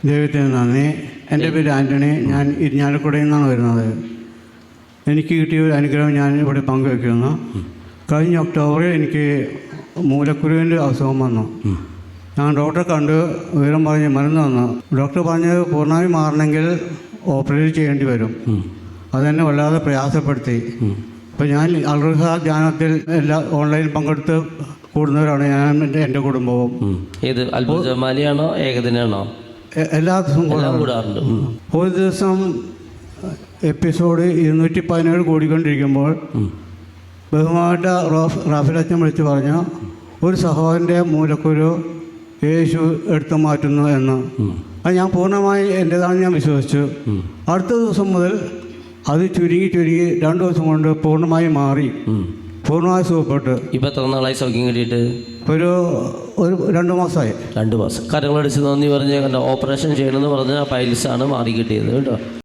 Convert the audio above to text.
ദൈവത്തിന് നന്ദി. എൻ്റെ പേര് ആൻ്റണി. ഞാൻ ഇരിഞ്ഞാലക്കുടയിൽ നിന്നാണ് വരുന്നത്. എനിക്ക് കിട്ടിയ ഒരു അനുഗ്രഹം ഞാൻ ഇവിടെ പങ്കുവയ്ക്കുന്നു. കഴിഞ്ഞ ഒക്ടോബറിൽ എനിക്ക് മൂലക്കുരുവിൻ്റെ അസുഖം വന്നു. ഞാൻ ഡോക്ടറെ കണ്ട് വിവരം പറഞ്ഞ് മരുന്ന് തന്നു. ഡോക്ടർ പറഞ്ഞത് പൂർണ്ണമായി മാറണമെങ്കിൽ ഓപ്പറേറ്റ് ചെയ്യേണ്ടി വരും. അതെന്നെ വല്ലാതെ പ്രയാസപ്പെടുത്തി. അപ്പോൾ ഞാൻ അൽറുഹ ധ്യാനത്തിൽ എല്ലാ ഓൺലൈനിൽ പങ്കെടുത്ത് കൂടുന്നവരാണ് ഞാൻ, എൻ്റെ കുടുംബവും. ഏത് അത്ഭുത ജമാലിയാണോ ഏകദിനാണോ? എല്ലാ ദിവസവും കൂടാറുണ്ട്. ഒരു ദിവസം എപ്പിസോഡ് 217 കൂടിക്കൊണ്ടിരിക്കുമ്പോൾ ബഹുമാനപ്പെട്ട റാഫിലച്ചൻ വിളിച്ച് പറഞ്ഞു, ഒരു സഹോദരൻ്റെ മൂലക്കുരു യേശു എടുത്തു മാറ്റുന്നു എന്ന്. അത് ഞാൻ പൂർണ്ണമായി എൻ്റേതാണെന്ന് ഞാൻ വിശ്വസിച്ചു. അടുത്ത ദിവസം മുതൽ അത് ചുരുങ്ങി 2 ദിവസം കൊണ്ട് പൂർണ്ണമായി മാറി, പൂർണ്ണമായി സുഖപ്പെട്ടു. ഇപ്പം എത്ര നാളായി സൗഖ്യം കിട്ടിയിട്ട്? ഒരു 2 മാസമായി. 2 മാസം. കരങ്ങളടിച്ച് നന്ദി പറഞ്ഞ് ഓപ്പറേഷൻ ചെയ്യണമെന്ന് പറഞ്ഞ പൈൽസാണ് മാറി കിട്ടിയത് കേട്ടോ.